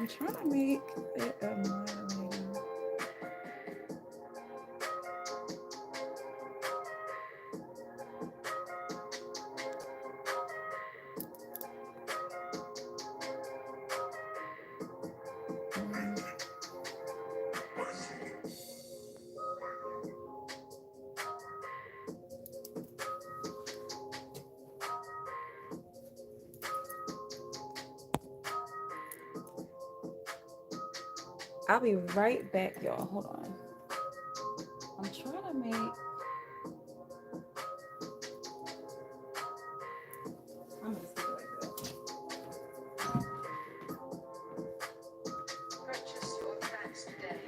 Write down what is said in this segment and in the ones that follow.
I'm trying to make it a moderator. I'll be right back, y'all. Hold on. I'm trying to make. I'm gonna stick it like that. Purchase your tracks today.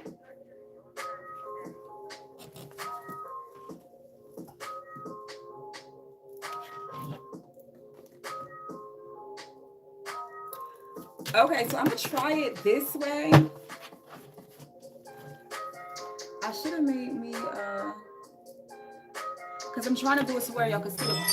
Okay, so I'm gonna try it this way. I should have made me because I'm trying to do it to where y'all can see the card.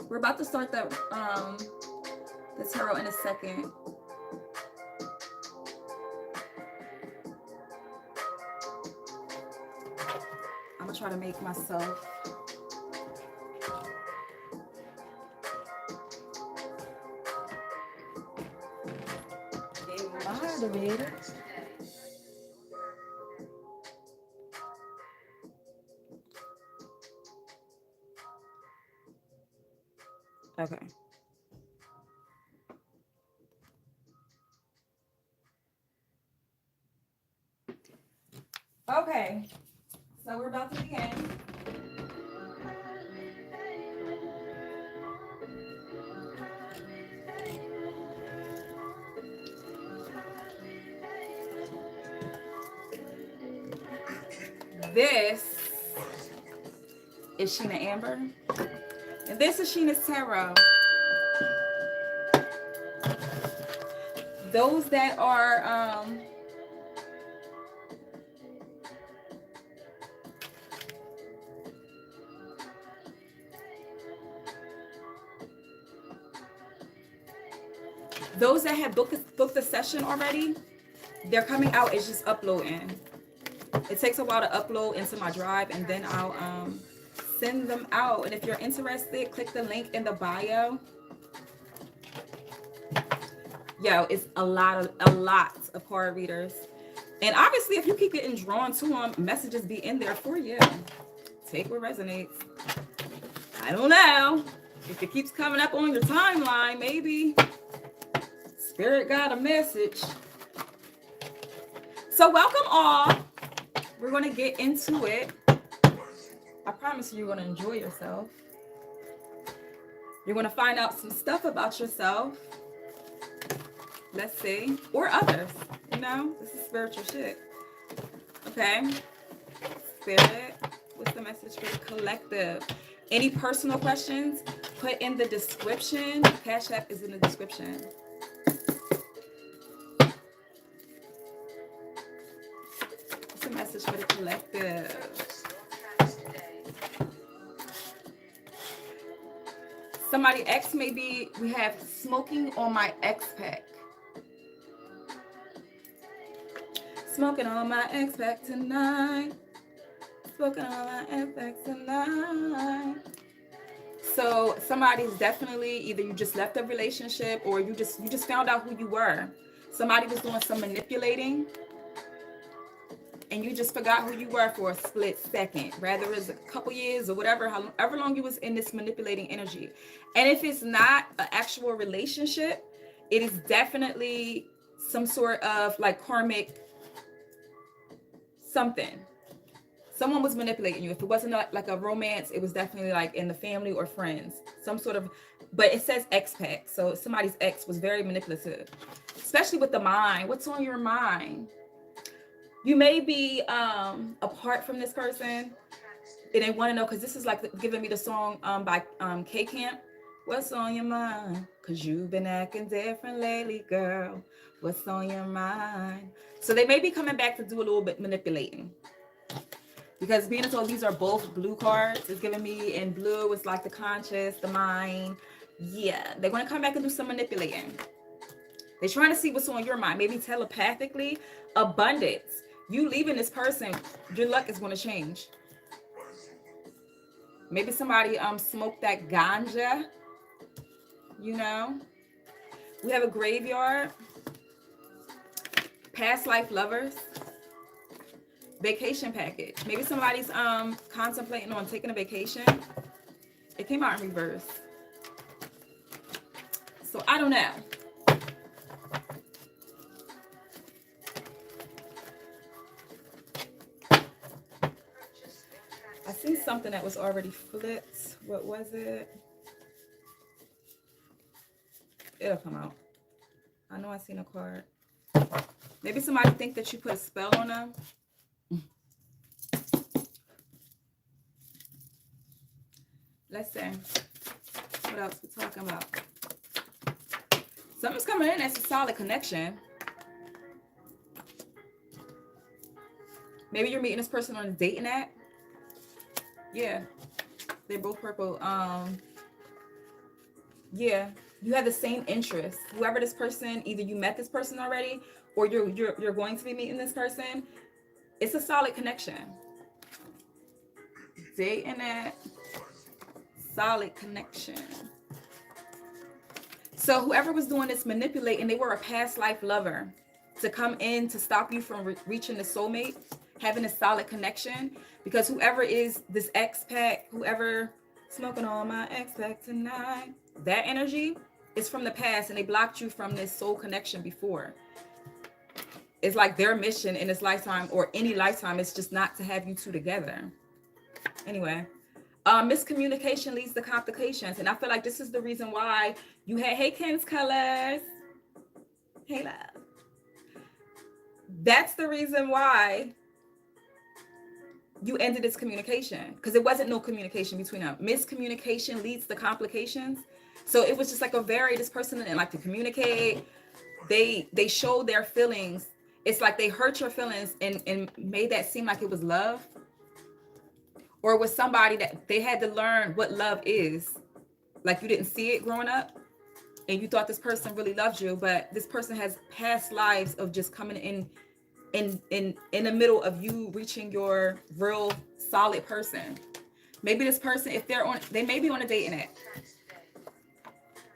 We're about to start the tarot in a second. I'm gonna try to make myself a moderator. Okay. Okay. So we're about to begin. This is Sheena Amber. And this is Sheena's Tarot. Those that are those that have booked the session already, they're coming out. It's just uploading. It takes a while to upload into my drive, and then I'll send them out. And if you're interested, click the link in the bio. Yo, it's a lot of card readers. And obviously, if you keep getting drawn to them, messages be in there for you. Take what resonates. I don't know. If it keeps coming up on your timeline, maybe Spirit got a message. So welcome all. We're going to get into it. I promise you're going to enjoy yourself. You're going to find out some stuff about yourself. Let's see. Or others. You know, this is spiritual shit. Okay. Spirit, what's the message for the collective? Any personal questions, put in the description. Cash App is in the description. What's the message for the collective? Somebody X, maybe we have smoking on my X pack. Smoking on my X pack tonight. Smoking on my X pack tonight. So somebody's definitely, either you just left a relationship or you just found out who you were. Somebody was doing some manipulating and you just forgot who you were for a split second, rather it's a couple years or whatever, however long you was in this manipulating energy. And if it's not an actual relationship, it is definitely some sort of like karmic something. Someone was manipulating you. If it wasn't like a romance, it was definitely like in the family or friends, some sort of, but it says ex-pack. So somebody's ex was very manipulative, especially with the mind. What's on your mind? You may be apart from this person and they want to know, because this is like giving me the song by K Camp. What's on your mind? Because you've been acting different lately, girl. What's on your mind? So they may be coming back to do a little bit manipulating. Because being told these are both blue cards, it's giving me in blue, it's like the conscious, the mind. Yeah, they're going to come back and do some manipulating. They're trying to see what's on your mind, maybe telepathically. Abundance. You leaving this person, your luck is going to change. Maybe somebody smoked that ganja, you know. We have a graveyard. Past life lovers. Vacation package. Maybe somebody's contemplating on taking a vacation. It came out in reverse. So I don't know. I seen something that was already flipped. What was it? It'll come out. I know I seen a card. Maybe somebody think that you put a spell on them. Let's see. What else we talking about? Something's coming in that's a solid connection. Maybe you're meeting this person on a dating app. Yeah. They're both purple. Yeah. You have the same interests. Whoever this person, either you met this person already or you're going to be meeting this person. It's a solid connection. Dating app. Solid connection. So whoever was doing this manipulating, they were a past life lover to come in to stop you from reaching the soulmate, having a solid connection. Because whoever is this expat, whoever smoking on my expat tonight, that energy is from the past and they blocked you from this soul connection before. It's like their mission in this lifetime or any lifetime is just not to have you two together. Anyway. Miscommunication leads to complications. And I feel like this is the reason why you had, hey, Ken's colors. Hey, love. That's the reason why you ended this communication. Because it wasn't no communication between them. Miscommunication leads to complications. So it was just like this person didn't like to communicate. They showed their feelings. It's like they hurt your feelings and made that seem like it was love. Or with somebody that they had to learn what love is. Like you didn't see it growing up and you thought this person really loved you, but this person has past lives of just coming in the middle of you reaching your real solid person. Maybe this person, if they may be on a dating app.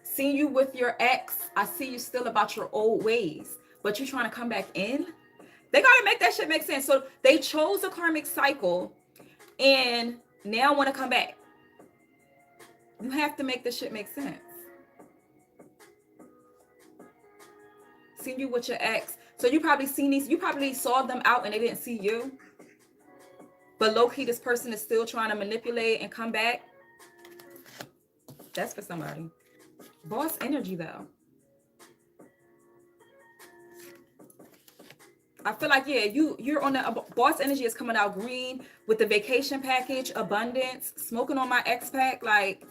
Seeing you with your ex, I see you still about your old ways, but you're trying to come back in. They got to make that shit make sense. So they chose a karmic cycle and now want to come back. You have to make this shit make sense. Seeing you with your ex. So you probably seen these, you probably saw them out and they didn't see you. But low-key, this person is still trying to manipulate and come back. That's for somebody. Boss energy, though. I feel like, yeah, you're on the boss energy is coming out green with the vacation package, abundance, smoking on my X pack, like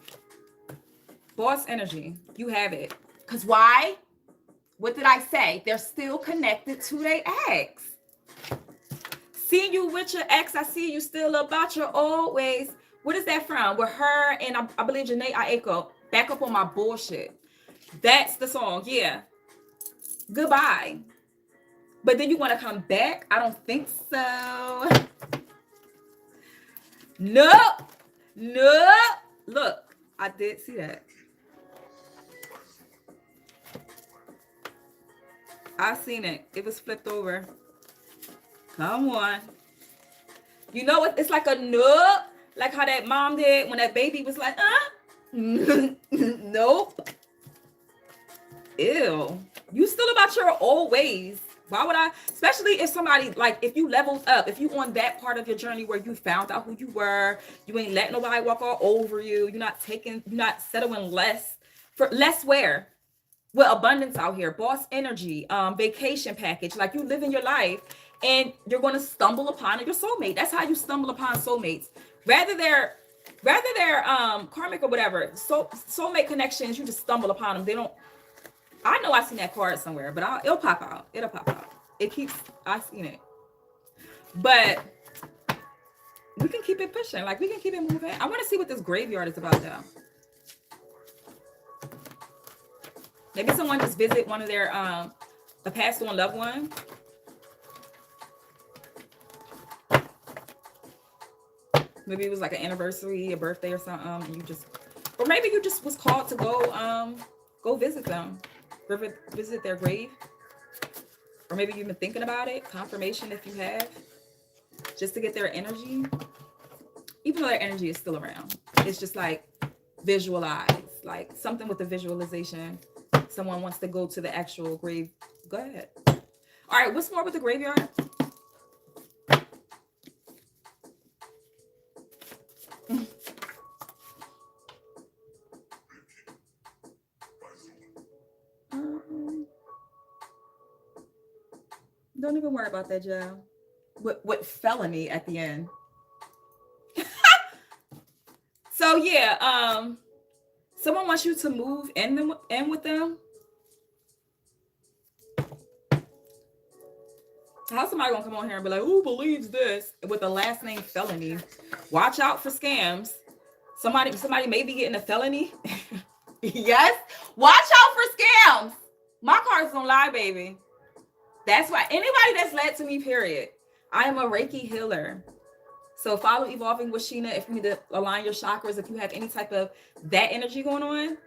boss energy. You have it. Because why? What did I say? They're still connected to their ex. Seeing you with your ex, I see you still about your old ways. What is that from? With her and I believe Janae Aiko. Back up on my bullshit. That's the song. Yeah. Goodbye. But then you want to come back? I don't think so. Nope. Nope. Look, I did see that. I seen it. It was flipped over. Come on. You know what? It's like a nope. Like how that mom did when that baby was like, nope. Ew. You still about your old ways. Why would I? Especially if somebody, like, if you leveled up, if you on that part of your journey where you found out who you were, you ain't letting nobody walk all over you. You're not settling less for less where? With abundance out here, boss energy, vacation package, like you living your life and you're going to stumble upon your soulmate. That's how you stumble upon soulmates. Rather they're Rather they're karmic or whatever, soulmate connections, you just stumble upon them. They don't. I know I seen that card somewhere, but it'll pop out. It'll pop out. It keeps. I seen it, but we can keep it pushing. Like we can keep it moving. I want to see what this graveyard is about, though. Maybe someone just visit one of their a passed on loved one. Maybe it was like an anniversary, a birthday or something, and you just, or maybe you just was called to go visit them, visit their grave, or maybe you've been thinking about it. Confirmation if you have, just to get their energy, even though their energy is still around. It's just like visualize, like something with the visualization. Someone wants to go to the actual grave. Go ahead. All right, what's more with the graveyard? Don't even worry about that, Joe. With felony at the end. So yeah, someone wants you to move in with them. How's somebody gonna come on here and be like, who believes this with the last name felony? Watch out for scams. Somebody may be getting a felony. Yes. Watch out for scams. My cards don't lie, baby. That's why anybody that's led to me, period. I am a Reiki healer. So follow Evolving with Sheena if you need to align your chakras, if you have any type of that energy going on.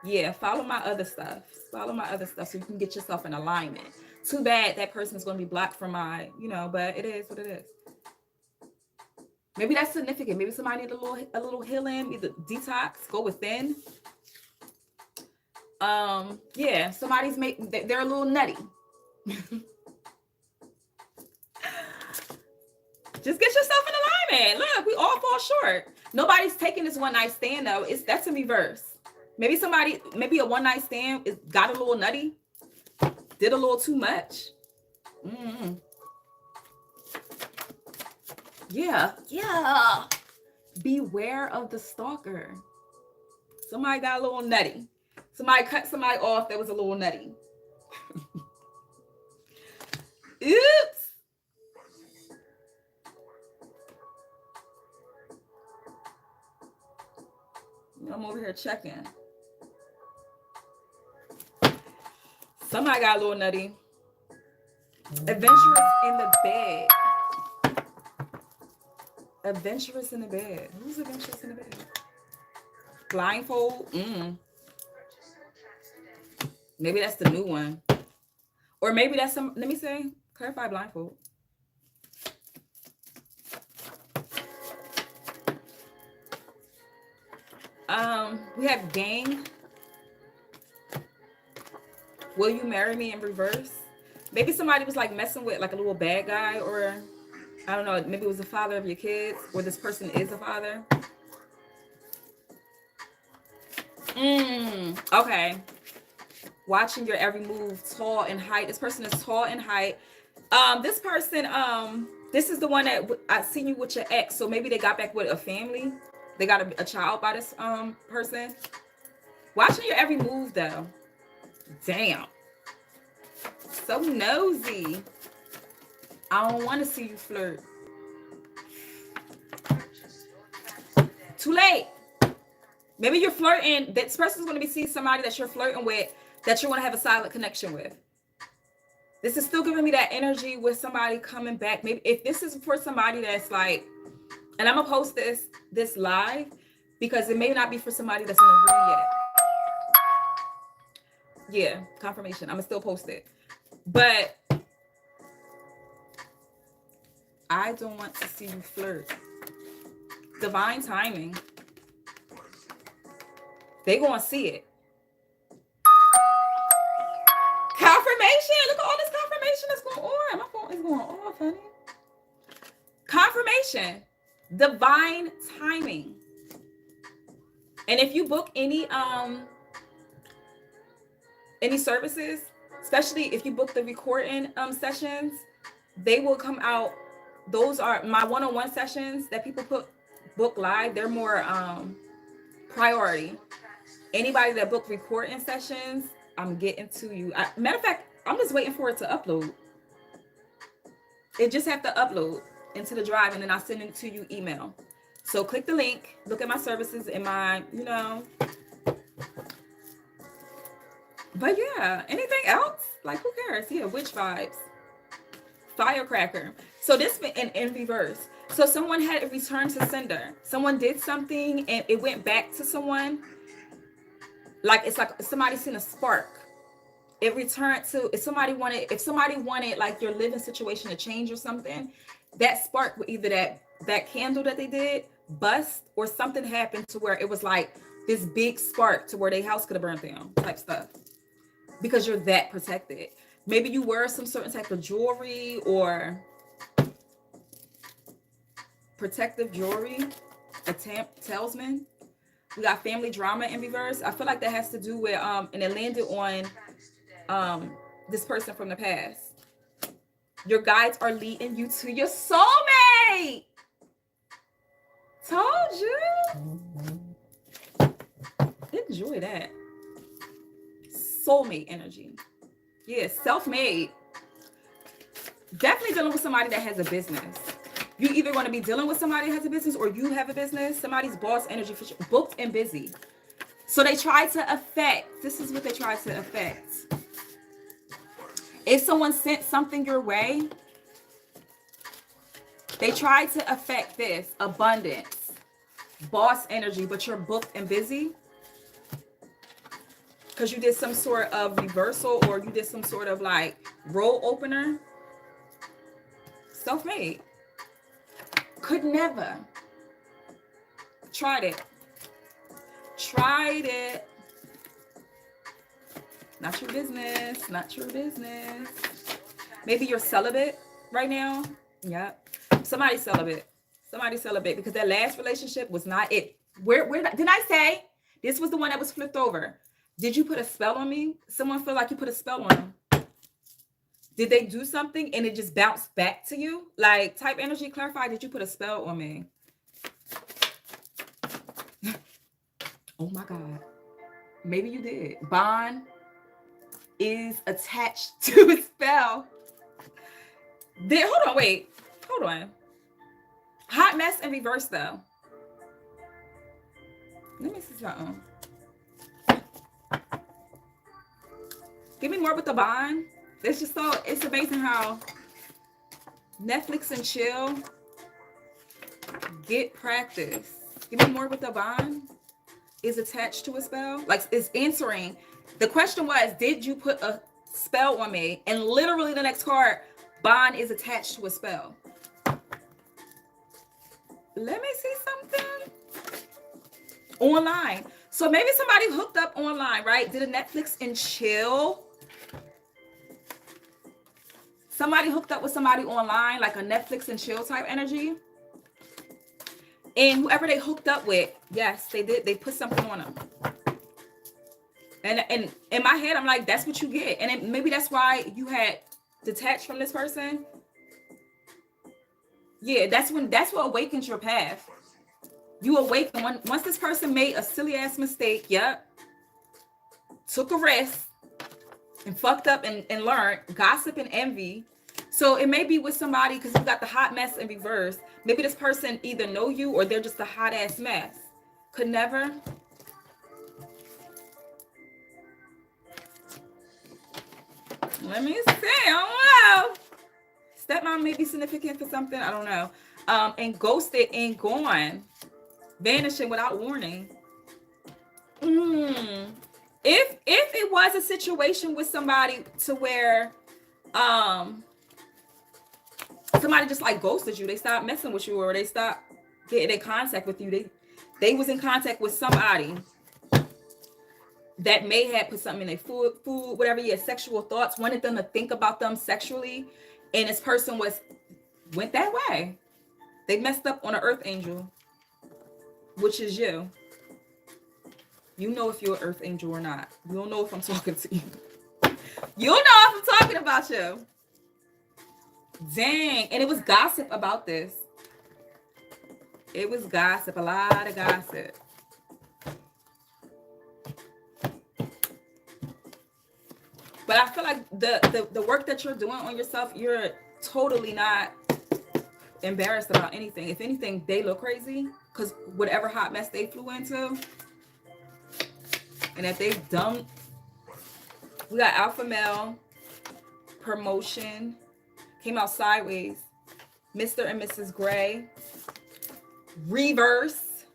Yeah, follow my other stuff. Follow my other stuff so you can get yourself in alignment. Too bad that person is going to be blocked from my, but it is what it is. Maybe that's significant. Maybe somebody need a little healing, either detox, go within. Yeah, they're a little nutty. Just get yourself in alignment. Look, we all fall short. Nobody's taking this one night stand though. That's in reverse. Maybe a one night stand got a little nutty, did a little too much. Yeah. Beware of the stalker. Somebody got a little nutty. Somebody cut somebody off that was a little nutty. Oops. I'm over here checking. Somebody got a little nutty. Adventurous in the bed. Adventurous in the bed. Who's adventurous in the bed? Blindfold. Maybe that's the new one. Or maybe that's let me say, clarify blindfold. We have gang. Will you marry me in reverse? Maybe somebody was like messing with like a little bad guy, or I don't know, maybe it was the father of your kids, or this person is a father. Okay. Watching your every move, tall in height. This person is tall in height. This person, this is the one that I seen you with your ex. So maybe they got back with a family. They got a child by this person. Watching your every move though. Damn. So nosy. I don't want to see you flirt. Too late. Maybe you're flirting. This person's going to be seeing somebody that you're flirting with, that you want to have a silent connection with. This is still giving me that energy with somebody coming back. Maybe if this is for somebody that's like, and I'm going to post this live because it may not be for somebody that's in the room yet. Yeah, confirmation. I'm going to still post it. But I don't want to see you flirt. Divine timing. They going to see it. Confirmation. Look at all this confirmation that's going on. My phone is going off, honey. Confirmation. Divine timing. And if you book any services, especially if you book the recording sessions, they will come out. Those are my one-on-one sessions that people book live, they're more priority. Anybody that book recording sessions, I'm getting to you. Matter of fact, I'm just waiting for it to upload. It just have to upload into the drive, and then I'll send it to you email. So click the link, look at my services in my, you know. But yeah, anything else? Like, who cares? Yeah, witch vibes. Firecracker. So this in reverse. So someone had a return to sender. Someone did something and it went back to someone. Like, it's like somebody sent a spark. It returned to, if somebody wanted like your living situation to change or something, that spark would either that candle that they did bust, or something happened to where it was like this big spark to where their house could have burned down type stuff, because you're that protected. Maybe you wear some certain type of jewelry or protective jewelry, a talisman. We got family drama in reverse. I feel like that has to do with and it landed on this person from the past. Your guides are leading you to your soulmate. Told you. Enjoy that. Soulmate energy. Yeah, self-made. Definitely dealing with somebody that has a business. You either want to be dealing with somebody that has a business, or you have a business. Somebody's boss energy, for sure, booked and busy. So they try to affect. This is what they try to affect. If someone sent something your way, they try to affect this abundance, boss energy, but you're booked and busy because you did some sort of reversal, or you did some sort of like role opener. Self-made. Could never. Tried it. Not your business. Not your business. Maybe you're celibate right now. Yep. Somebody's celibate. Somebody's celibate because that last relationship was not it. Where did I say this was the one that was flipped over? Did you put a spell on me? Someone feel like you put a spell on them. Did they do something and it just bounced back to you? Like, type energy, clarify, did you put a spell on me? Oh my God. Maybe you did. Bond is attached to a spell. Hold on. Hot mess in reverse though. Let me see something. Give me more with the bond. It's amazing how Netflix and chill, get practice. Give me more with the bond is attached to a spell. Like, it's answering. The question was, did you put a spell on me? And literally the next card, bond is attached to a spell. Let me see something. Online. So maybe somebody hooked up online, right? Did a Netflix and chill. Somebody hooked up with somebody online, like a Netflix and chill type energy. And whoever they hooked up with, yes, they did. They put something on them. And in my head, I'm like, that's what you get. And maybe that's why you had detached from this person. Yeah, that's what awakens your path. You awaken once this person made a silly ass mistake. Yep. Took a risk. And fucked up and learned gossip and envy. So it may be with somebody, because you got the hot mess in reverse. Maybe this person either know you or they're just a hot ass mess. Could never. Let me see. I don't know. Stepmom may be significant for something. I don't know. And ghosted and gone. Vanishing without warning. If it was a situation with somebody to where somebody just like ghosted you, they stopped messing with you, or they stopped getting in contact with you, they was in contact with somebody that may have put something in their food, whatever, yeah, sexual thoughts, wanted them to think about them sexually, and this person went that way. They messed up on an earth angel, which is you. You know if you're an earth angel or not. You don't know if I'm talking to you. You know if I'm talking about you. Dang. And it was gossip about this. It was gossip, a lot of gossip. But I feel like the work that you're doing on yourself, you're totally not embarrassed about anything. If anything, they look crazy because whatever hot mess they flew into, and if they don't, we got alpha male, promotion, came out sideways, Mr. and Mrs. Gray, reverse.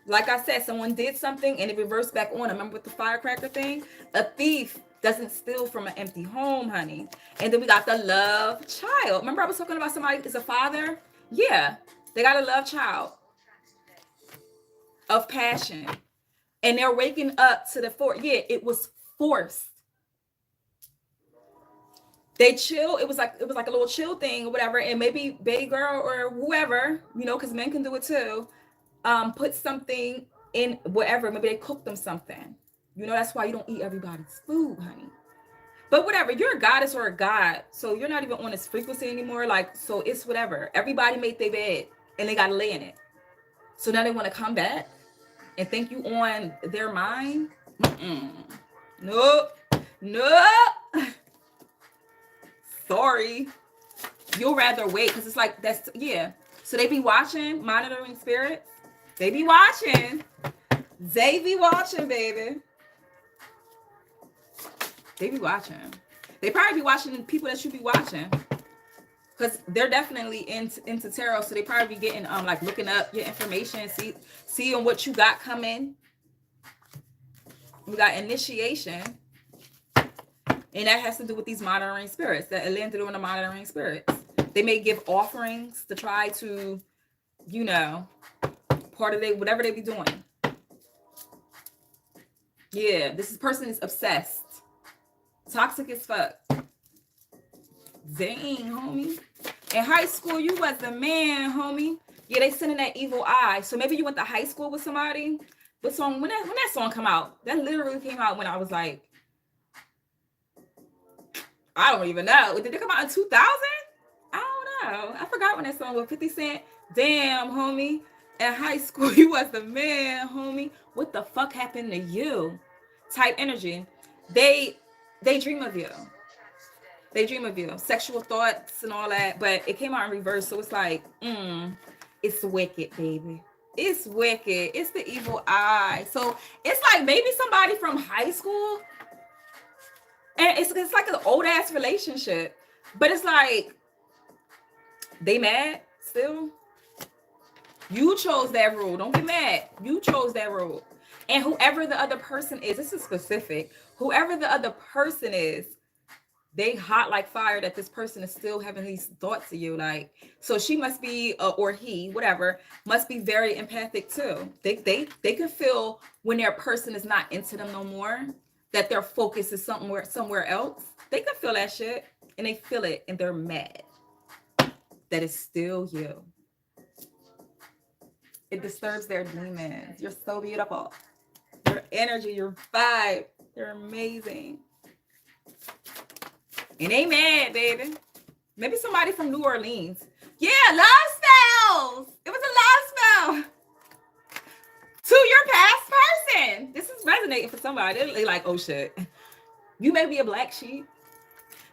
Like I said, someone did something and it reversed back on. Remember with the firecracker thing? A thief doesn't steal from an empty home, honey. And then we got the love child. Remember I was talking about somebody is a father? Yeah, they got a love child of passion. And they're waking up to the yeah, it was forced. They chill. It was like a little chill thing or whatever. And maybe baby girl or whoever, you know, because men can do it too. Put something in whatever. Maybe they cook them something. You know, that's why you don't eat everybody's food, honey. But whatever, you're a goddess or a god, so you're not even on this frequency anymore. Like, so it's whatever. Everybody made their bed and they got to lay in it. So now they want to come back and think you on their mind. Nope. Sorry. You'll rather wait because it's like that's yeah. So they be watching, monitoring spirits. They be watching. They be watching, baby. They be watching. They probably be watching the people that you be watching. Because they're definitely into tarot. So they probably be getting like looking up your information, seeing what you got coming. We got initiation. And that has to do with these monitoring spirits. That landed on the monitoring spirits. They may give offerings to try to, you know, part of whatever they be doing. Yeah, this person is obsessed. Toxic as fuck. Dang, homie. In high school, you was the man, homie. Yeah, they sending that evil eye. So maybe you went to high school with somebody. But song when that song come out, that literally came out when I was like, I don't even know. Did it come out in 2000? I don't know. I forgot when that song was 50 Cent. Damn, homie. In high school, you was the man, homie. What the fuck happened to you? Type energy. They dream of you. They dream of you. Sexual thoughts and all that. But it came out in reverse. So it's like, it's wicked, baby. It's wicked. It's the evil eye. So it's like maybe somebody from high school. And it's like an old ass relationship. But it's like, they mad still. You chose that rule. Don't get mad. You chose that rule. And whoever the other person is, this is specific. Whoever the other person is, they hot like fire that this person is still having these thoughts of you. Like, so she must be, or he, whatever, must be very empathic too. They can feel when their person is not into them no more, that their focus is somewhere else. They can feel that shit and they feel it and they're mad that it's still you. It disturbs their demons. You're so beautiful. Your energy, your vibe, you're amazing. And they mad, baby. Maybe somebody from New Orleans. Yeah, love spells. It was a love spell. To your past person. This is resonating for somebody. They're like, oh shit. You may be a black sheep.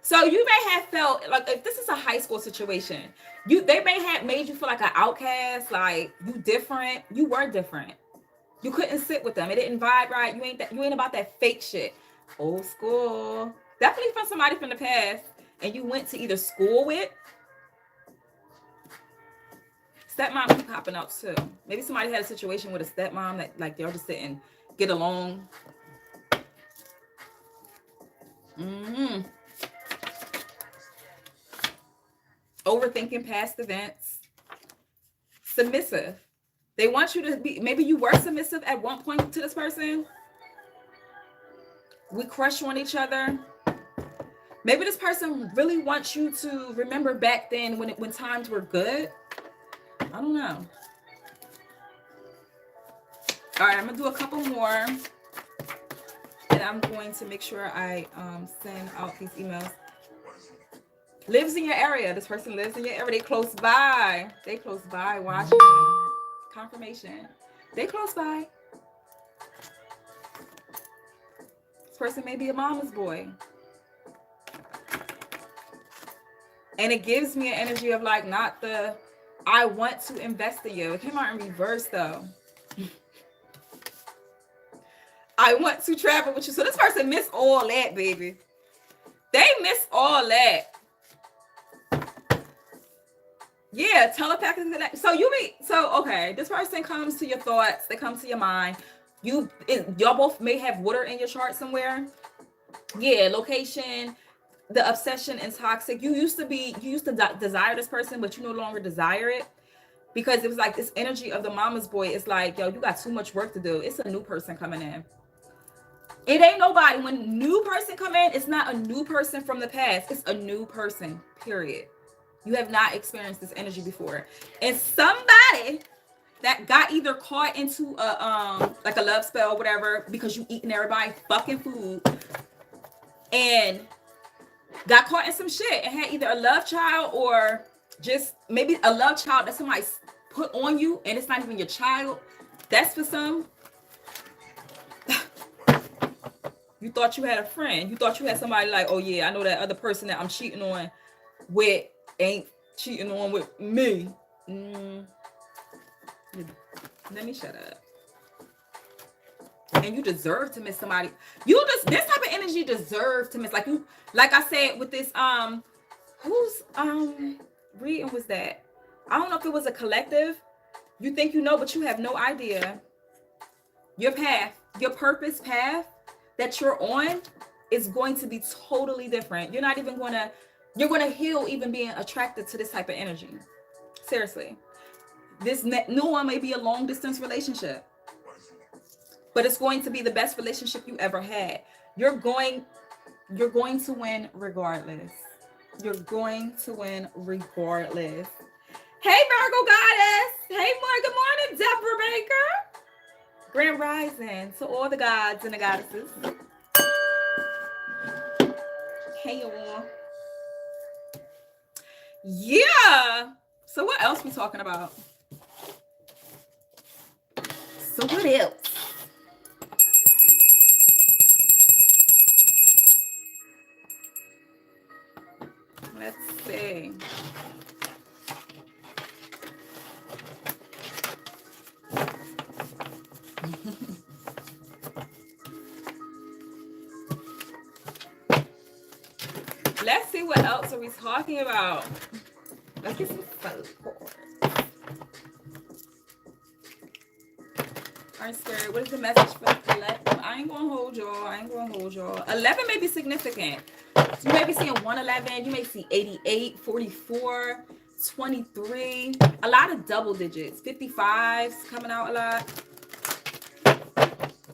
So you may have felt like if this is a high school situation, they may have made you feel like an outcast, like you different. You were different. You couldn't sit with them. It didn't vibe right. You ain't about that fake shit. Old school. Definitely from somebody from the past. And you went to either school with. Stepmom keep popping out too. Maybe somebody had a situation with a stepmom that like they'll just sit and get along. Overthinking past events. Submissive. They want you to be, maybe you were submissive at one point to this person. We crush on each other. Maybe this person really wants you to remember back then when times were good. I don't know. All right, I'm gonna do a couple more. And I'm going to make sure I send out these emails. Lives in your area. This person lives in your area. They close by. They close by watching. Confirmation. They close by. This person may be a mama's boy. And it gives me an energy of like, not the, I want to invest in you. It came out in reverse though. I want to travel with you. So this person missed all that, baby. They missed all that. Yeah, telepathic connection. So okay, this person comes to your thoughts. They come to your mind. Y'all both may have water in your chart somewhere. Yeah, location, the obsession and toxic. You used to desire this person, but you no longer desire it because it was like this energy of the mama's boy. It's like, yo, you got too much work to do. It's a new person coming in. It ain't nobody. When new person come in, it's not a new person from the past. It's a new person, period. You have not experienced this energy before. And somebody that got either caught into like a love spell or whatever because you eating everybody fucking food and got caught in some shit and had either a love child or just maybe a love child that somebody put on you and it's not even your child. That's for some. You thought you had a friend. You thought you had somebody like, oh yeah, I know that other person that I'm cheating on with ain't cheating on with me. Let me shut up. And you deserve to miss somebody. This type of energy deserve to miss. Like I said with this, whose reading was that? I don't know if it was a collective. You think you know, but you have no idea. Your path, your purpose path that you're on is going to be totally different. You're going to heal even being attracted to this type of energy. Seriously. This new one may be a long distance relationship, but it's going to be the best relationship you ever had. You're going to win regardless. You're going to win regardless. Hey, Virgo goddess. Hey, good morning, Deborah Baker. Grand rising to all the gods and the goddesses. Hey, y'all. Yeah. So what else we talking about? So what else? Let's see. Let's see what else are we talking about. Let's get some focus. All right, Spirit, what is the message for the collective? I ain't gonna hold y'all. 11 may be significant. So you may be seeing 111. You may see 88, 44, 23. A lot of double digits. 55s coming out a lot.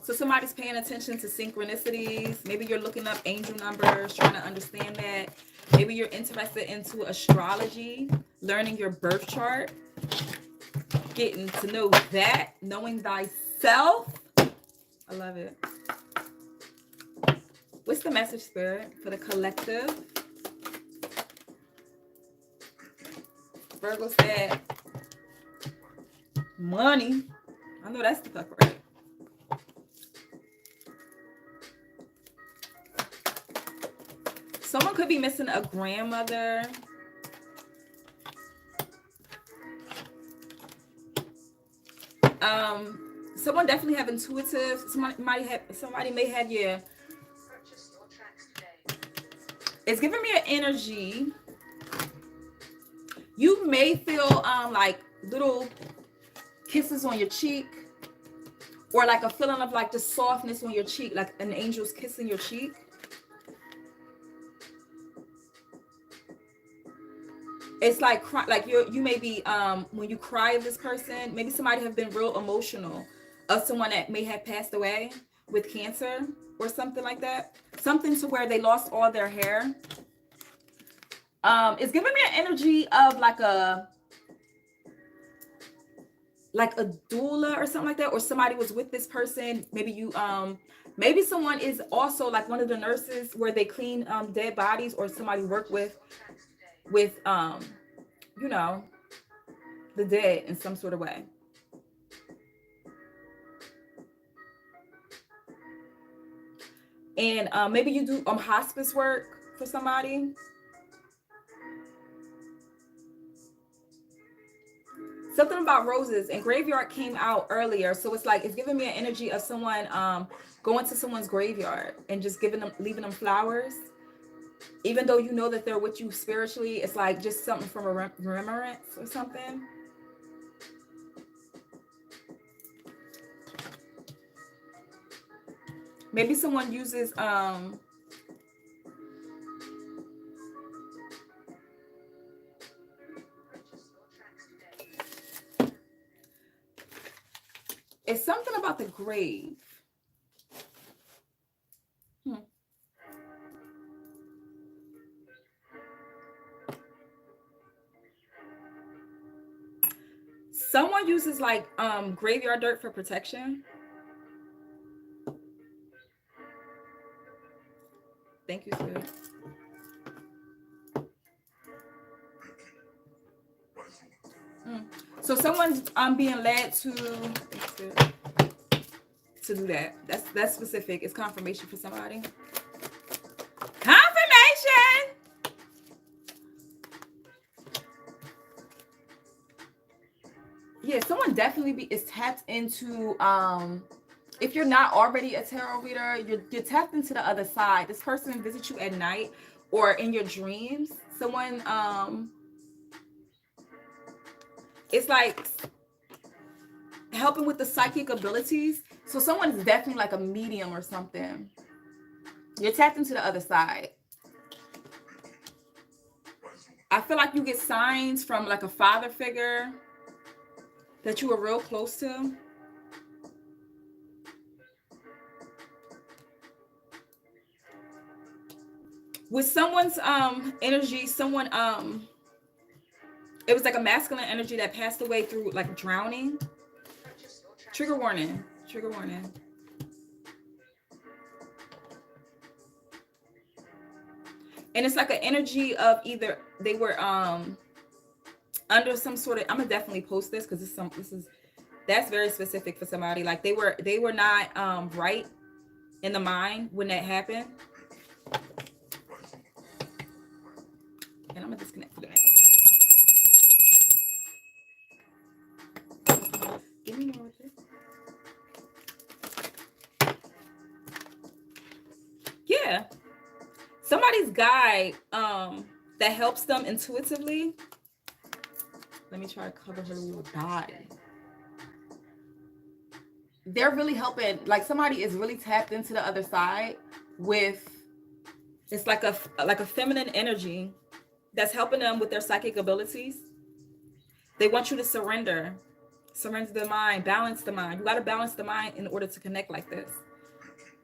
So somebody's paying attention to synchronicities. Maybe you're looking up angel numbers, trying to understand that. Maybe you're interested into astrology, learning your birth chart, getting to know that, knowing thyself. I love it. What's the message, Spirit, for the collective? Virgo said, money. I know that's the fuck right. Someone could be missing a grandmother. Someone definitely have intuitive. Somebody may have, yeah. It's giving me an energy. You may feel like little kisses on your cheek, or like a feeling of like just softness on your cheek, like an angel's kissing your cheek. It's like you may be when you cry of this person, maybe somebody have been real emotional of someone that may have passed away with cancer or something like that. Something to where they lost all their hair. It's giving me an energy of like a doula or something like that, or somebody was with this person. Maybe you maybe someone is also like one of the nurses where they clean dead bodies, or somebody worked with you know, the dead in some sort of way. And maybe you do hospice work for somebody. Something about roses and graveyard came out earlier. So it's like, it's giving me an energy of someone going to someone's graveyard and just leaving them flowers. Even though you know that they're with you spiritually, it's like just something from a remembrance or something. Maybe someone uses it's something about the grave. Someone uses like graveyard dirt for protection. Thank you, Spirit. So someone's being led to do that. That's specific. It's confirmation for somebody. Confirmation. Yeah, someone definitely is tapped into if you're not already a tarot reader, you're tapped into the other side. This person visits you at night or in your dreams. Someone it's like helping with the psychic abilities. So someone's definitely like a medium or something. You're tapped into the other side. I feel like you get signs from like a father figure that you were real close to. With someone's energy, someone it was like a masculine energy that passed away through like drowning. Trigger warning. Trigger warning. And it's like an energy of either they were under some sort of, I'm gonna definitely post this because that's very specific for somebody. Like they were not right in the mind when that happened. And I'm gonna disconnect for that one. Give me more of this. Yeah. Somebody's guide that helps them intuitively. Let me try to cover her little body. They're really helping, like somebody is really tapped into the other side with, it's like a feminine energy that's helping them with their psychic abilities. They want you to surrender the mind, balance the mind. You got to balance the mind in order to connect like this.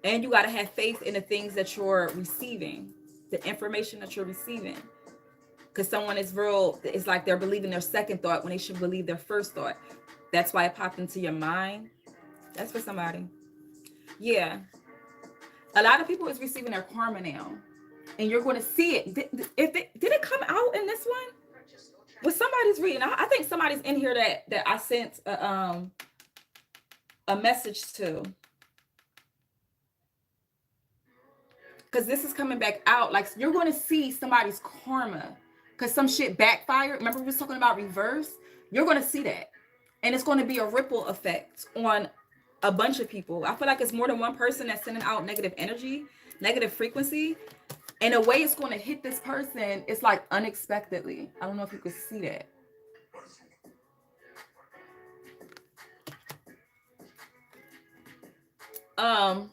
And you got to have faith in the things that you're receiving, the information that you're receiving. Because someone is real, it's like they're believing their second thought when they should believe their first thought. That's why it popped into your mind. That's for somebody. Yeah. A lot of people is receiving their karma now. And you're going to see it. Did it come out in this one? Well, somebody's reading. I think somebody's in here that I sent a message to. Because this is coming back out. Like, you're going to see somebody's karma. Because some shit backfired. Remember we was talking about reverse? You're going to see that. And it's going to be a ripple effect on a bunch of people. I feel like it's more than one person that's sending out negative energy, negative frequency. And the way it's going to hit this person, it's like unexpectedly. I don't know if you could see that. I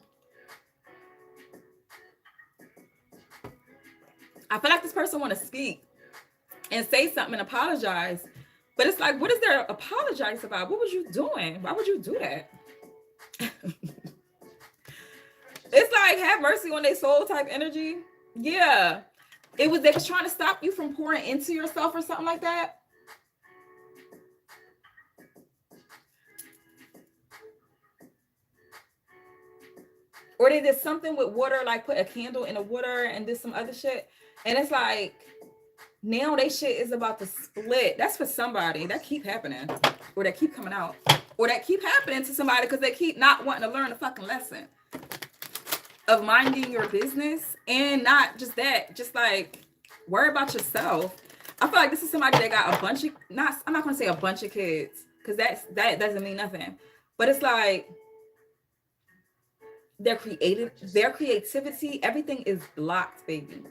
feel like this person want to speak and say something and apologize. But it's like, what is there to apologize about? What was you doing? Why would you do that? It's like, have mercy on their soul type energy. Yeah. They was trying to stop you from pouring into yourself or something like that. Or they did something with water, like put a candle in the water and did some other shit. And it's like, now they shit is about to split. That's for somebody. That keep happening. Or that keep coming out. Or that keep happening to somebody because they keep not wanting to learn a fucking lesson. of minding your business, and not just that, just like worry about yourself. I feel like this is somebody that got a bunch of, not, I'm not gonna say a bunch of kids, because that doesn't mean nothing. But it's like their creativity, everything is blocked, baby.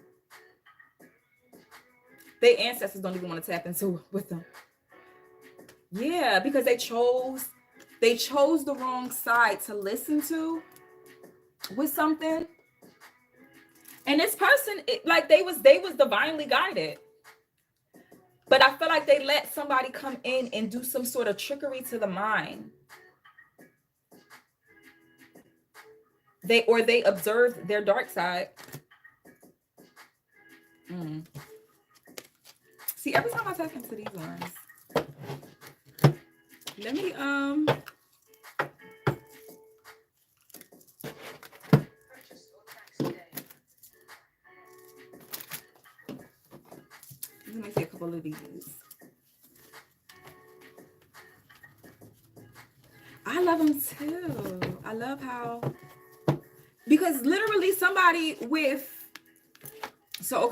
Their ancestors don't even want to tap into with them. Yeah, because they chose the wrong side to listen to with something. And this person, like they was divinely guided. But I feel like they let somebody come in and do some sort of trickery to the mind. They observed their dark side. See, every time I tap into these ones, let me Purchase your tracks today. let me see a couple of these. I love them too. I love how, because literally somebody with, so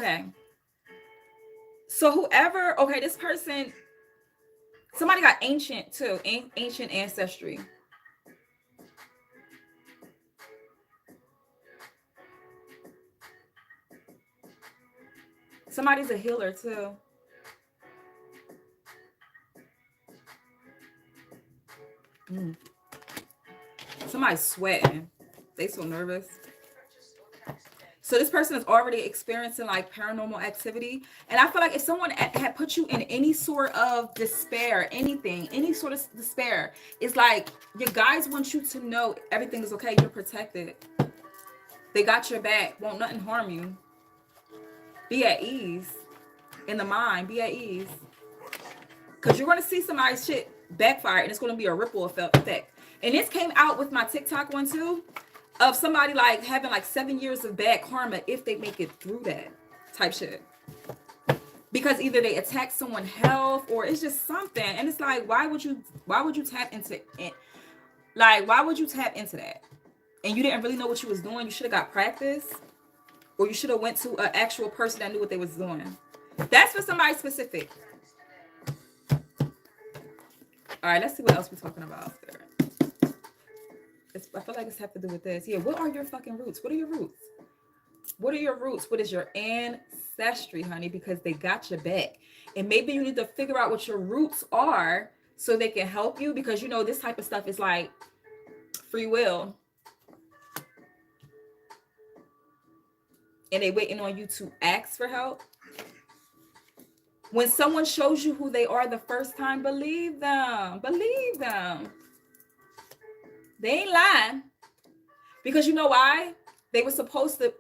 whoever, this person, somebody got ancient too, ancient ancestry. Somebody's a healer too. Somebody's sweating. They so nervous. Purchase your tracks today. So this person is already experiencing like paranormal activity. And I feel like if someone had put you in any sort of despair, any sort of despair, it's like your guides want you to know everything is okay. You're protected. They got your back. Won't nothing harm you. Be at ease in the mind. Be at ease. Because you're going to see somebody's shit backfire and it's going to be a ripple effect. And this came out with my TikTok one too, of somebody like having like 7 years of bad karma if they make it through that type shit. Because either they attack someone's health or it's just something. And it's like, why would you tap into it? Like, why would you tap into that? And you didn't really know what you was doing. You should have got practice, or you should have went to an actual person that knew what they was doing. That's for somebody specific. All right, let's see what else we're talking about there. I feel like it's have to do with this. Yeah, what are your fucking roots? What are your roots? What are your roots? What is your ancestry, honey? Because they got your back. And maybe you need to figure out what your roots are so they can help you, because you know this type of stuff is like free will. And they waiting on you to ask for help. When someone shows you who they are the first time, believe them. Believe them. They ain't lying. Because you know why? They were supposed to,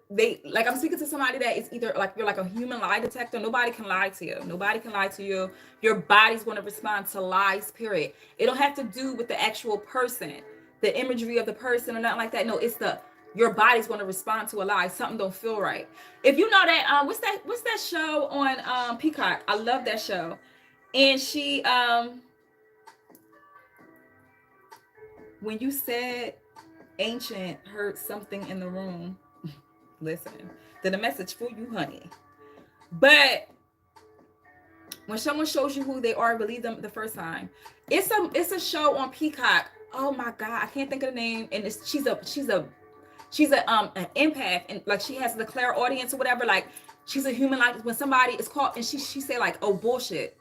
like I'm speaking to somebody that is either like, you're like a human lie detector. Nobody can lie to you. Nobody can lie to you. Your body's going to respond to lies, period. It don't have to do with the actual person, the imagery of the person or nothing like that. No, it's your body's going to respond to a lie. Something don't feel right. If you know that, what's that show on Peacock? I love that show. And she, when you said ancient heard something in the room, listen, did a message for you, honey. But when someone shows you who they are, believe them the first time. It's a show on Peacock. Oh my God, I can't think of the name. And she's an empath, and like she has the clairaudience or whatever. Like she's a human. Like when somebody is called and she say like, oh bullshit.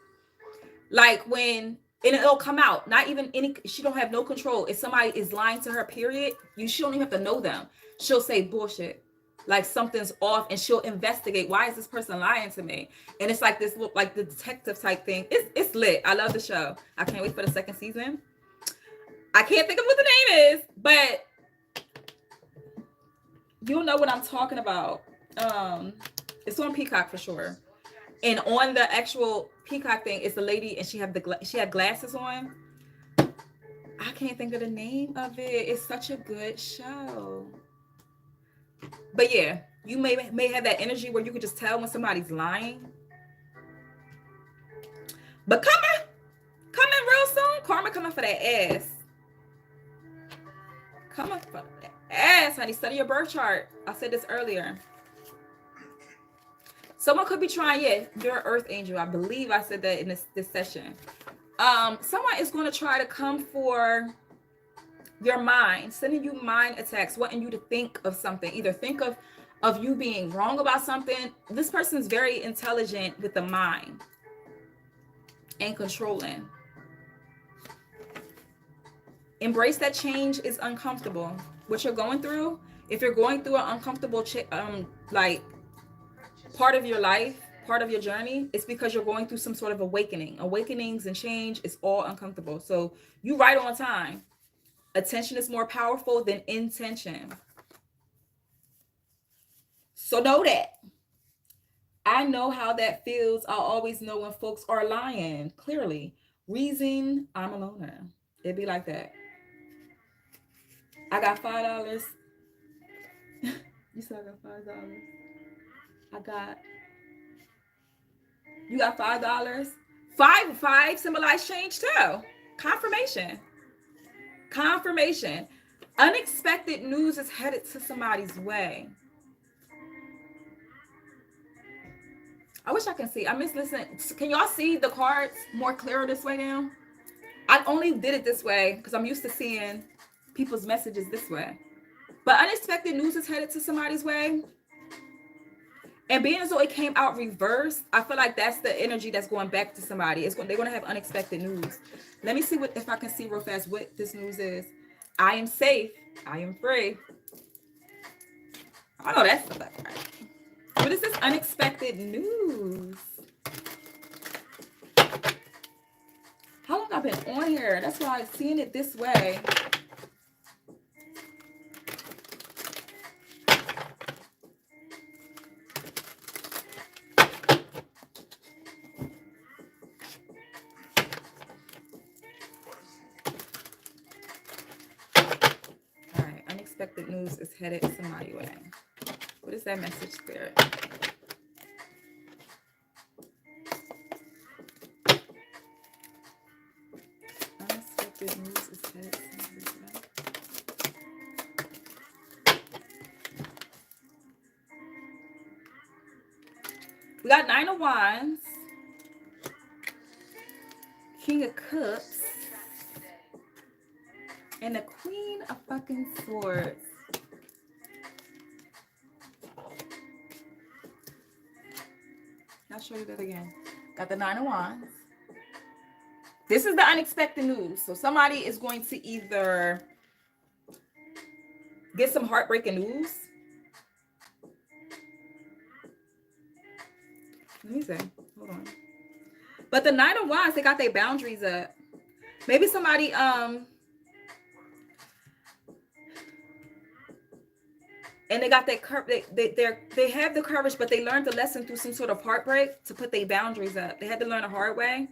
Like when, and it'll come out. Not even any. She don't have no control. If somebody is lying to her, period, she don't even have to know them. She'll say bullshit. Like something's off, and she'll investigate. Why is this person lying to me? And it's like this look like the detective type thing. It's lit. I love the show. I can't wait for the second season. I can't think of what the name is, but you'll know what I'm talking about. It's on Peacock for sure. And on the actual Peacock thing is the lady, and she had glasses on. I can't think of the name of it. It's such a good show. But yeah, you may have that energy where you can just tell when somebody's lying. But coming real soon. Karma coming for that ass. Coming for that Yes, honey, study your birth chart. I said this earlier. Someone could be trying, yeah, you're an earth angel. I believe I said that in this session. Someone is going to try to come for your mind, sending you mind attacks, wanting you to think of something, either think of you being wrong about something. This person is very intelligent with the mind and controlling. Embrace that change is uncomfortable. What you're going through, if you're going through an uncomfortable like part of your life, part of your journey, it's because you're going through some sort of awakening. Awakenings and change is all uncomfortable. So you right on time. Attention is more powerful than intention. So know that. I know how that feels. I always know when folks are lying. Clearly. Reason, I'm a loner. It'd be like that. I got $5. You said I got $5. You got $5. Five symbolize change too. Confirmation. Confirmation. Unexpected news is headed to somebody's way. I wish I can see. I miss listening. Can y'all see the cards more clearer this way now? I only did it this way because I'm used to seeing people's messages this way. But unexpected news is headed to somebody's way. And being as though it came out reversed, I feel like that's the energy that's going back to somebody. They're going to have unexpected news. Let me see if I can see real fast what this news is. I am safe. I am free. I know that's not right. What is this unexpected news? How long I've been on here? That's why I'm seeing it this way. All right, unexpected news is headed somebody's way. What is that message, Spirit? Unexpected news is headed somebody's way. We got 9 of Wands, King of Cups, and the Queen of fucking Swords. I'll show you that again. Got the 9 of Wands. This is the unexpected news. So somebody is going to either get some heartbreaking news. Let me see. Hold on. But the 9 of Wands, they got their boundaries up. Maybe somebody and they got that they have the courage, but they learned the lesson through some sort of heartbreak to put their boundaries up. They had to learn the hard way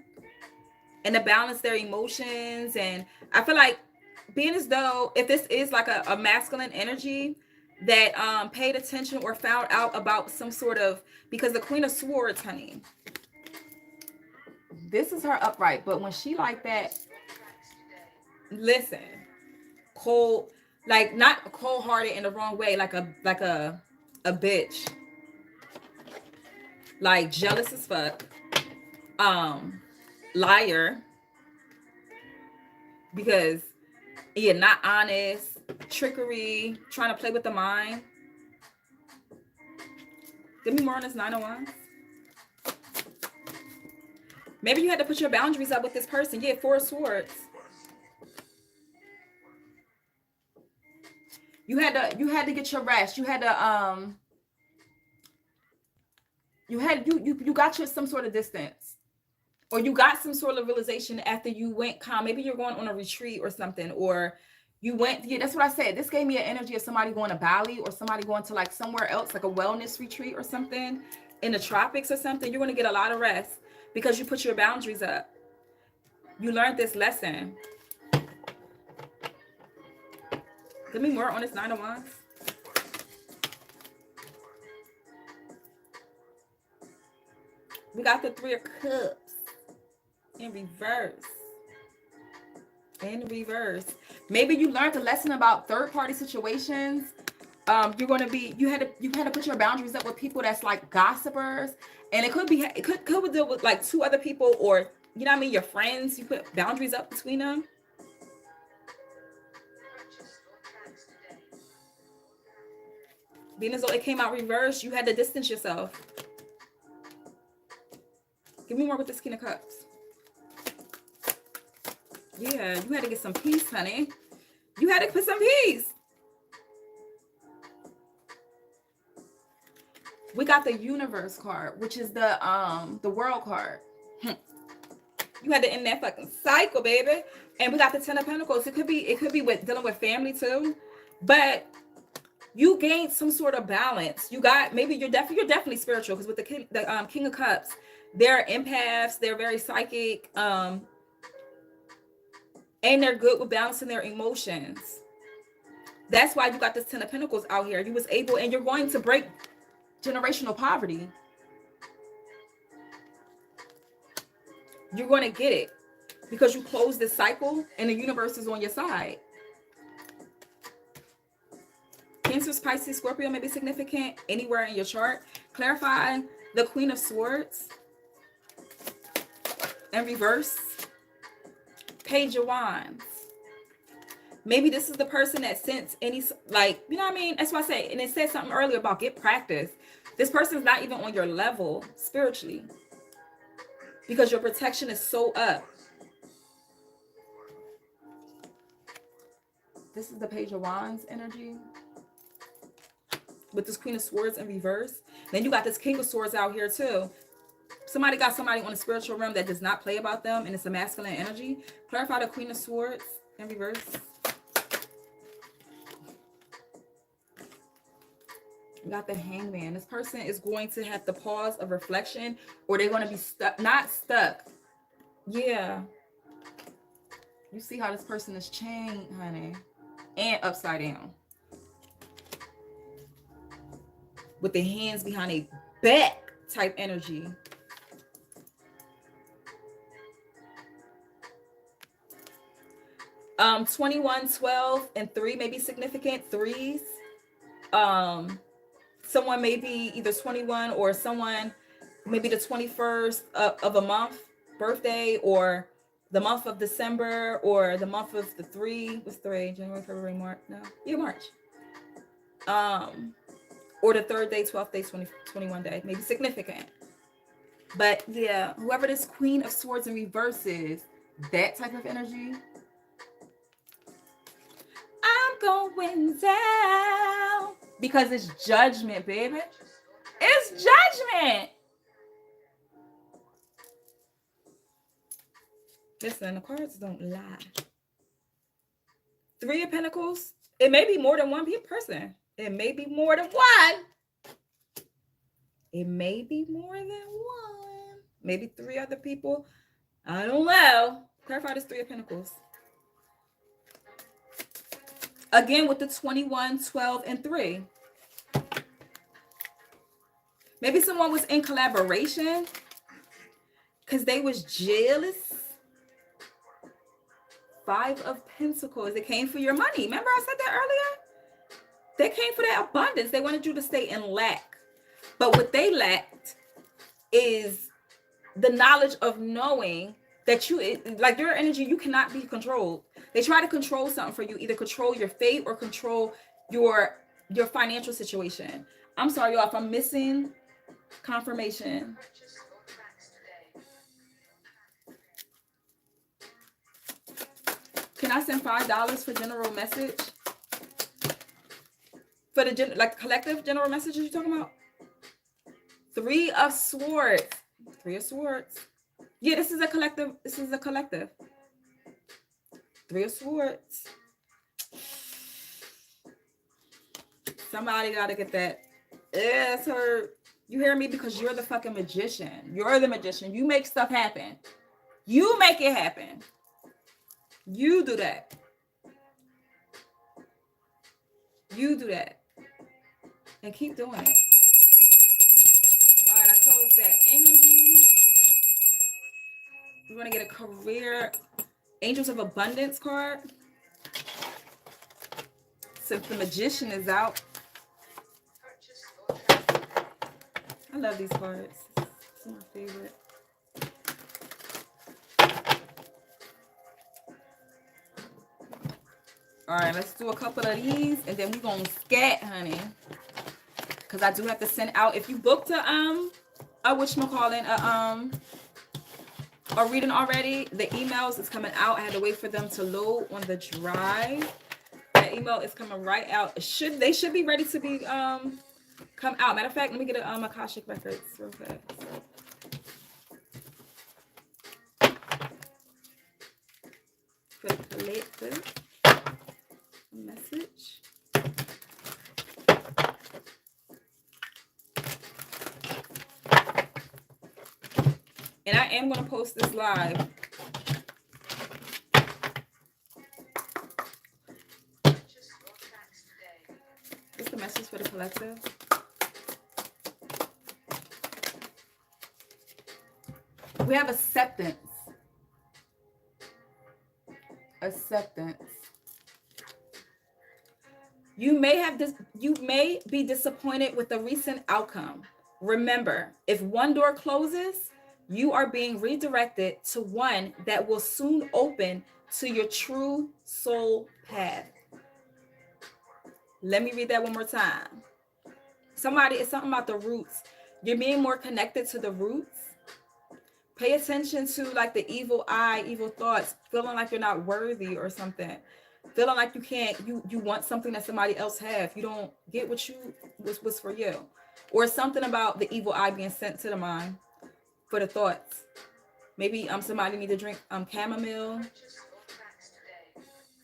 and to balance their emotions. And I feel like being as though if this is like a masculine energy that paid attention or found out about some sort of, because the Queen of Swords, honey, this is her upright, but when she like that, listen, cold, like not cold-hearted in the wrong way, like a bitch, like jealous as fuck, liar, because you're not honest, trickery, trying to play with the mind. Give me more on this 9 of Wands. Maybe you had to put your boundaries up with this person. Yeah, 4 of Swords. You had to get your rest. You had to you got your some sort of distance, or you got some sort of realization after you went calm. Maybe you're going on a retreat or something, or you went. Yeah, that's what I said. This gave me an energy of somebody going to Bali or somebody going to like somewhere else, like a wellness retreat or something in the tropics or something. You're going to get a lot of rest because you put your boundaries up. You learned this lesson. Give me more on this 9 of Wands. We got the 3 of Cups in reverse. In reverse. Maybe you learned a lesson about third-party situations. You're going to be, you had to put your boundaries up with people that's like gossipers, and it could deal with like two other people, or you know what I mean, your friends. You put boundaries up between them. Being as though it came out reverse, you had to distance yourself. Give me more with this King of Cups. Yeah, you had to get some peace, honey. You had to put some peace. We got the Universe card, which is the World card. You had to end that fucking cycle, baby. And we got the Ten of Pentacles. It could be with dealing with family too, but you gained some sort of balance. You got, maybe you're definitely spiritual, because with the King of Cups, they're empaths. They're very psychic. And they're good with balancing their emotions. That's why you got this Ten of Pentacles out here. You was able, and you're going to break generational poverty. You're going to get it because you closed this cycle and the universe is on your side. Cancer, Pisces, Scorpio may be significant anywhere in your chart. Clarify the Queen of Swords in reverse. Page of Wands. Maybe this is the person that sense any, like, you know what I mean? That's why I say, and it said something earlier about get practice. This person's not even on your level spiritually, because your protection is so up. This is the Page of Wands energy with this Queen of Swords in reverse. Then you got this King of Swords out here too. Somebody got somebody on the spiritual realm that does not play about them, and it's a masculine energy. Clarify the Queen of Swords in reverse. You got the Hangman. This person is going to have the pause of reflection, or they're going to be stuck, not stuck. Yeah. You see how this person is chained, honey, and upside down, with the hands behind a back type energy. Um, 21, 12, and 3 may be significant. Threes. Someone may be either 21, or someone maybe the 21st of a month birthday, or the month of December, or the month of the 3. What's 3? January, February, March. No, yeah, March. Or the 3rd day, 12th day, 21 day, maybe significant. But yeah, whoever this Queen of Swords in reverse is, that type of energy. I'm going down because it's judgment, baby. It's judgment. Listen, the cards don't lie. 3 of Pentacles. It may be more than one person. It may be more than one. It may be more than one. Maybe 3 other people. I don't know. Clarify this 3 of Pentacles. Again, with the 21, 12, and 3. Maybe someone was in collaboration because they was jealous. 5 of Pentacles. It came for your money. Remember I said that earlier? They came for that abundance. They wanted you to stay in lack. But what they lacked is the knowledge of knowing that like your energy, you cannot be controlled. They try to control something for you, either control your fate or control your financial situation. I'm sorry, y'all, if I'm missing confirmation. Can I send $5 for general message? For the like collective general messages you're talking about? 3 of Swords. 3 of Swords. Yeah, this is a collective. This is a collective. 3 of Swords. Somebody gotta get that. It's her. You hear me? Because you're the fucking magician. You're the magician. You make stuff happen. You make it happen. You do that. You do that. And keep doing it. All right, I close that energy. You want to get a career. Angels of Abundance card. Since the Magician is out. I love these cards. It's my favorite. All right, let's do a couple of these, and then we're going to scat, honey. Because I do have to send out, if you booked a reading already, the emails is coming out. I had to wait for them to load on the drive. That email is coming right out. They should be ready to be come out. Matter of fact, let me get a Akashic Records real fast. For the collective message. And I am going to post this live. What's the message for the collective? We have acceptance. Acceptance. You may be disappointed with the recent outcome. Remember, if one door closes, you are being redirected to one that will soon open to your true soul path. Let me read that one more time. It's something about the roots. You're being more connected to the roots. Pay attention to like the evil eye, evil thoughts, feeling like you're not worthy or something. Feeling like you want something that somebody else have. You don't get what's for you. Or something about the evil eye being sent to the mind for the thoughts. Maybe somebody need to drink chamomile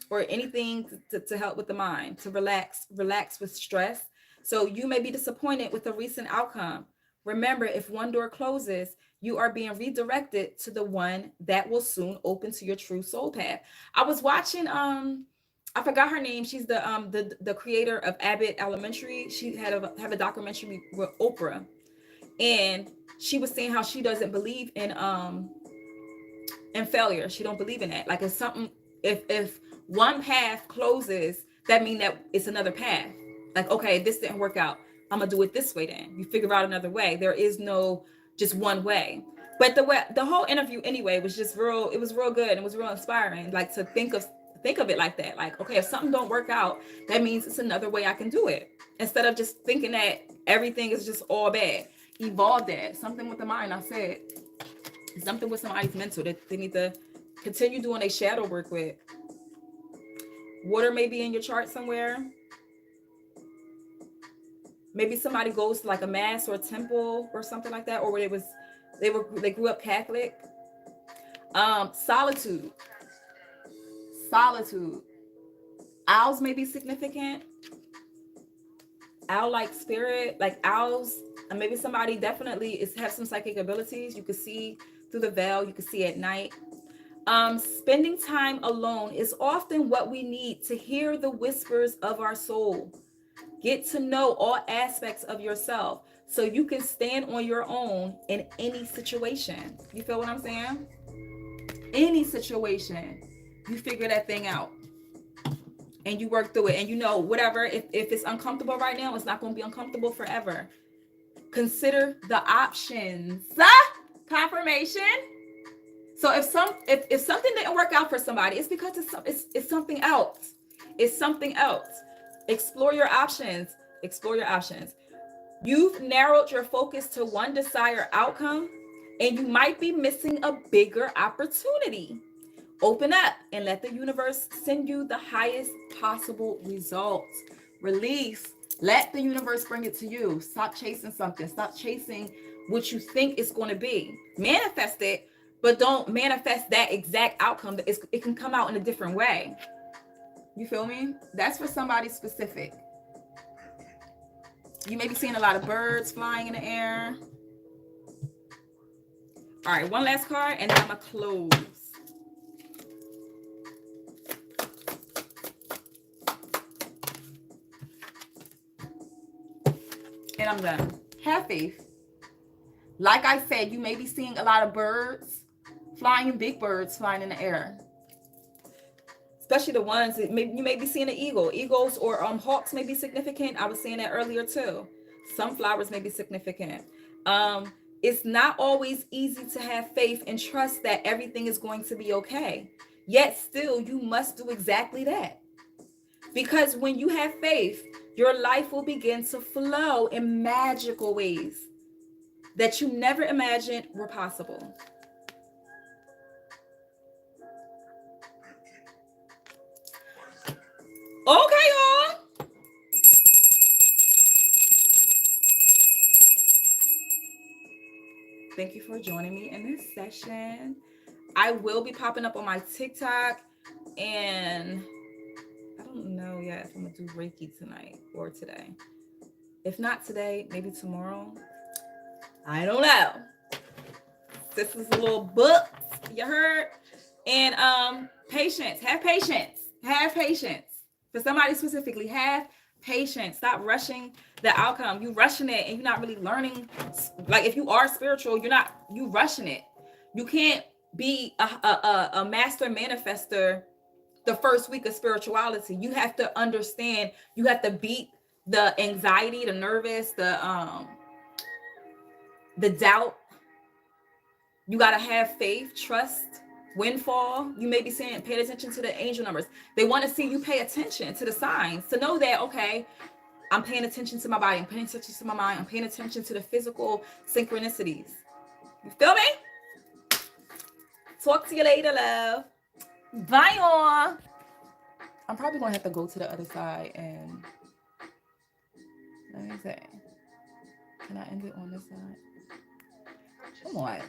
or anything to help with the mind, to relax with stress. So you may be disappointed with the recent outcome. Remember, if one door closes, you are being redirected to the one that will soon open to your true soul path. I was watching, I forgot her name. She's the creator of Abbott Elementary. She have a documentary with Oprah, and she was saying how she doesn't believe in failure. She don't believe in that. Like if one path closes, that means that it's another path. Like, okay, this didn't work out, I'm gonna do it this way. Then you figure out another way. There is no just one way. But the whole interview anyway was just real. It was real good. It was real inspiring. Like to think of it like that. Like, okay, if something don't work out, that means it's another way I can do it. Instead of just thinking that everything is just all bad. Evolve that. Something with the mind. I said something with somebody's mental that they need to continue doing their shadow work with. Water may be in your chart somewhere. Maybe somebody goes to like a mass or a temple or something like that, or where they grew up Catholic. Solitude. Owls may be significant. Owl-like spirit, like owls. And maybe somebody definitely have some psychic abilities. You can see through the veil. You can see at night. Spending time alone is often what we need to hear the whispers of our soul. Get to know all aspects of yourself so you can stand on your own in any situation. You feel what I'm saying? Any situation, you figure that thing out and you work through it. And you know, whatever, if it's uncomfortable right now, it's not going to be uncomfortable forever. Consider the options. Confirmation. So if something didn't work out for somebody, it's because it's something else. It's something else. Explore your options. You've narrowed your focus to one desired outcome, and you might be missing a bigger opportunity. Open up and let the universe send you the highest possible results. Release. Let the universe bring it to you. Stop chasing something. Stop chasing what you think it's going to be. Manifest it, but don't manifest that exact outcome. It can come out in a different way. You feel me? That's for somebody specific. You may be seeing a lot of birds flying in the air. All right, one last card, and then I'm going to close. And I'm done. Have faith. Like I said, you may be seeing a lot of birds flying, big birds flying in the air. especially the ones that you may be seeing an eagle. Eagles or hawks may be significant. I was saying that earlier too. Sunflowers may be significant. It's not always easy to have faith and trust that everything is going to be okay. Yet still, you must do exactly that. Because when you have faith, your life will begin to flow in magical ways that you never imagined were possible. Okay, y'all. Thank you for joining me in this session. I will be popping up on my TikTok, and I don't know yet if I'm gonna do Reiki tonight or today. If not today, maybe tomorrow. I don't know. This is a little book, you heard? And patience. Have patience. Have patience. For somebody specifically, have patience. Stop rushing the outcome. You rushing it and you're not really learning. Like if you are spiritual, you rushing it. You can't be a master manifester the first week of spirituality. You have to understand, you have to beat the anxiety, the nervous, the doubt. You got to have faith, trust, windfall. You may be saying, pay attention to the angel numbers. They want to see you pay attention to the signs to know that, okay, I'm paying attention to my body. I'm paying attention to my mind. I'm paying attention to the physical synchronicities. You feel me? Talk to you later, love. Bye, y'all. I'm probably going to have to go to the other side and let me see. Can I end it on this side? Come on.